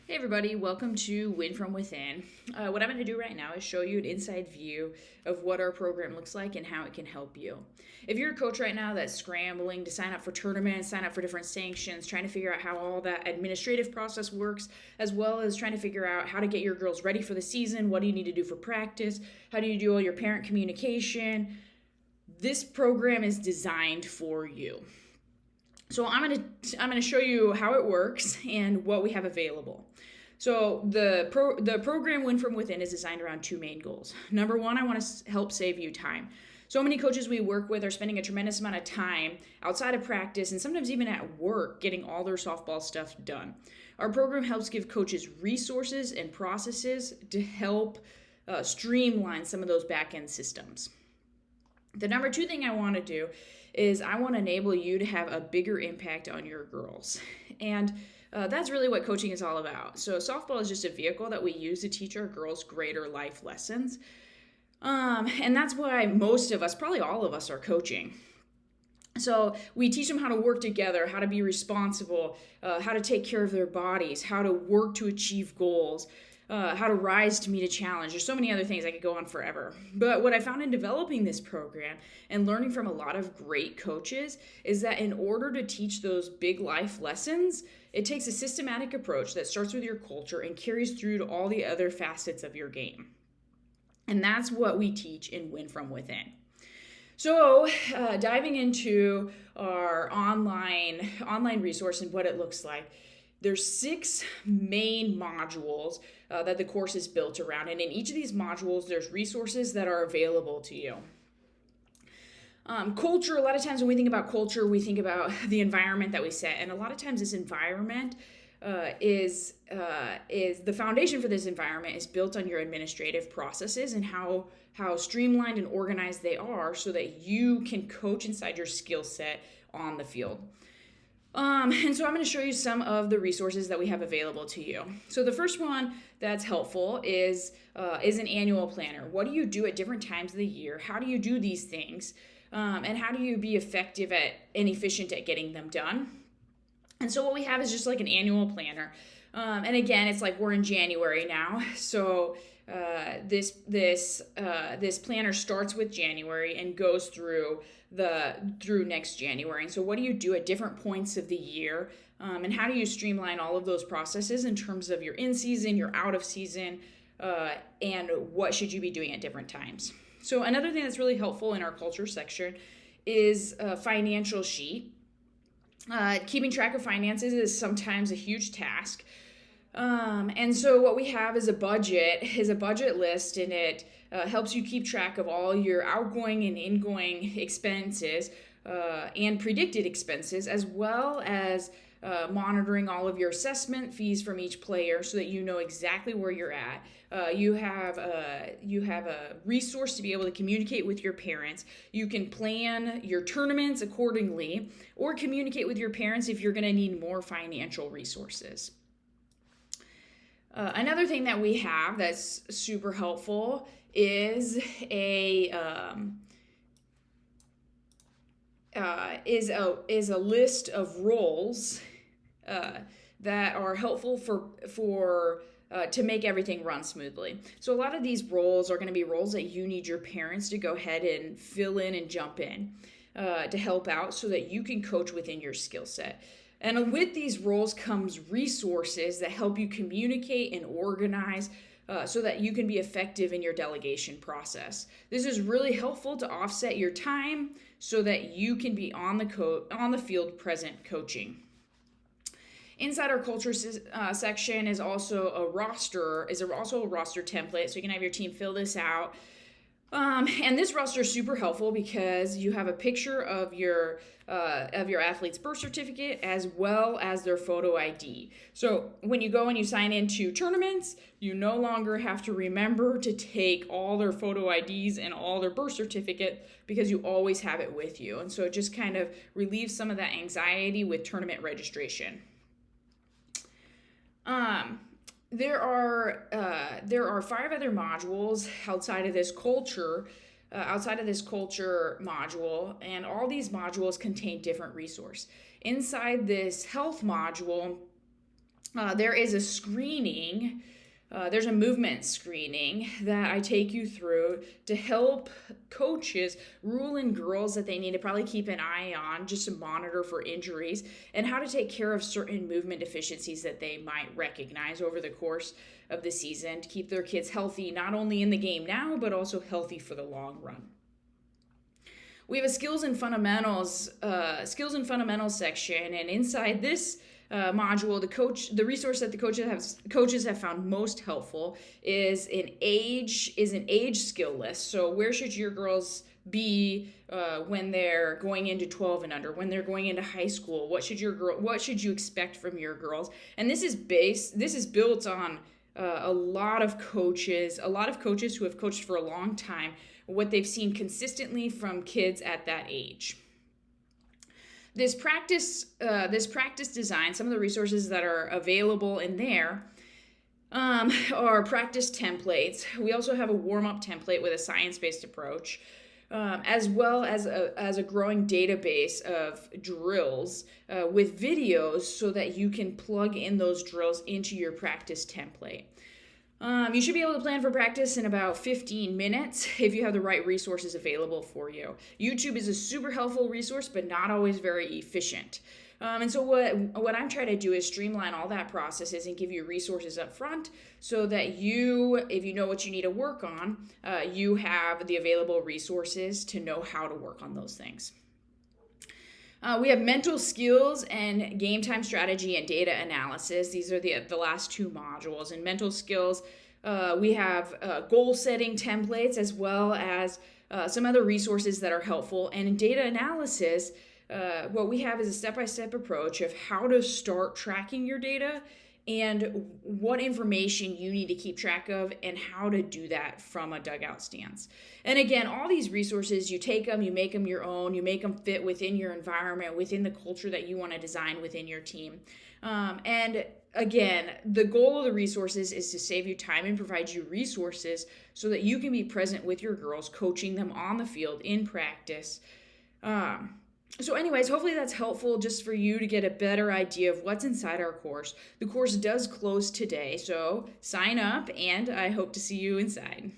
Hey everybody, welcome to Win From Within. What I'm going to do right now is show you an inside view of what our program looks like and how it can help you. If you're a coach right now that's scrambling to sign up for tournaments, sign up for different sanctions, trying to figure out how all that administrative process works, as well as trying to figure out how to get your girls ready for the season, what do you need to do for practice, how do you do all your parent communication, this program is designed for you. So I'm gonna show you how it works and what we have available. So the program Win From Within is designed around two main goals. Number one, I want to help save you time. So many coaches we work with are spending a tremendous amount of time outside of practice and sometimes even at work getting all their softball stuff done. Our program helps give coaches resources and processes to help streamline some of those back-end systems. The number two thing I want to do is I want to enable you to have a bigger impact on your girls. And that's really what coaching is all about. So softball is just a vehicle that we use to teach our girls greater life lessons. And that's why most of us, probably all of us, are coaching. So we teach them how to work together, how to be responsible, how to take care of their bodies, how to work to achieve goals, how to rise to meet a challenge. There's so many other things. I could go on forever. But what I found in developing this program and learning from a lot of great coaches is that in order to teach those big life lessons, it takes a systematic approach that starts with your culture and carries through to all the other facets of your game. And that's what we teach in Win From Within. So diving into our online resource and what it looks like, there's 6 main modules that the course is built around. And in each of these modules, there's resources that are available to you. Culture, a lot of times when we think about culture, we think about the environment that we set. And a lot of times this environment is the foundation for this environment is built on your administrative processes and how streamlined and organized they are so that you can coach inside your skill set on the field. And so I'm going to show you some of the resources that we have available to you. So the first one that's helpful is an annual planner. What do you do at different times of the year? How do you do these things? And how do you be effective and efficient at getting them done? And so what we have is just like an annual planner. And again, it's like we're in January now. So this planner starts with January and goes through next January. And so what do you do at different points of the year? And how do you streamline all of those processes in terms of your in season, your out of season, and what should you be doing at different times? So another thing that's really helpful in our culture section is a financial sheet. Keeping track of finances is sometimes a huge task. And so what we have is a budget list, and it helps you keep track of all your outgoing and ingoing expenses and predicted expenses, as well as monitoring all of your assessment fees from each player so that you know exactly where you're at. You have a resource to be able to communicate with your parents. You can plan your tournaments accordingly or communicate with your parents if you're going to need more financial resources. Another thing that we have that's super helpful is a list of roles that are helpful for to make everything run smoothly. So a lot of these roles are going to be roles that you need your parents to go ahead and fill in and jump in to help out so that you can coach within your skill set. And with these roles comes resources that help you communicate and organize so that you can be effective in your delegation process. This is really helpful to offset your time so that you can be on the field present coaching. Inside our culture section is also a roster template, so you can have your team fill this out. And this roster is super helpful because you have a picture of your athlete's birth certificate as well as their photo ID. So when you go and you sign into tournaments, you no longer have to remember to take all their photo IDs and all their birth certificate because you always have it with you. And so it just kind of relieves some of that anxiety with tournament registration. There are 5 other modules outside of this culture module, and all these modules contain different resources. Inside this health module, there is a screening. There's a movement screening that I take you through to help coaches rule in girls that they need to probably keep an eye on just to monitor for injuries and how to take care of certain movement deficiencies that they might recognize over the course of the season to keep their kids healthy, not only in the game now, but also healthy for the long run. We have a skills and fundamentals section, and inside this module, the resource that the coaches have found most helpful is an age skill list. So where should your girls be when they're going into 12 and under, when they're going into high school? What should you expect from your girls? And this is built on a lot of coaches who have coached for a long time, what they've seen consistently from kids at that age. This practice design, some of the resources that are available in there are practice templates. We also have a warm-up template with a science-based approach, as well as a growing database of drills with videos so that you can plug in those drills into your practice template. You should be able to plan for practice in about 15 minutes if you have the right resources available for you. YouTube is a super helpful resource, but not always very efficient. And so what I'm trying to do is streamline all that processes and give you resources up front so that if you know what you need to work on, you have the available resources to know how to work on those things. We have mental skills and game time strategy and data analysis. These are the last two modules. In mental skills, we have goal setting templates as well as some other resources that are helpful. And in data analysis, what we have is a step-by-step approach of how to start tracking your data and what information you need to keep track of and how to do that from a dugout stance. And again, all these resources, you take them, you make them your own, you make them fit within your environment, within the culture that you want to design within your team. And again, the goal of the resources is to save you time and provide you resources so that you can be present with your girls, coaching them on the field in practice. So anyways, hopefully that's helpful just for you to get a better idea of what's inside our course. The course does close today, so sign up and I hope to see you inside.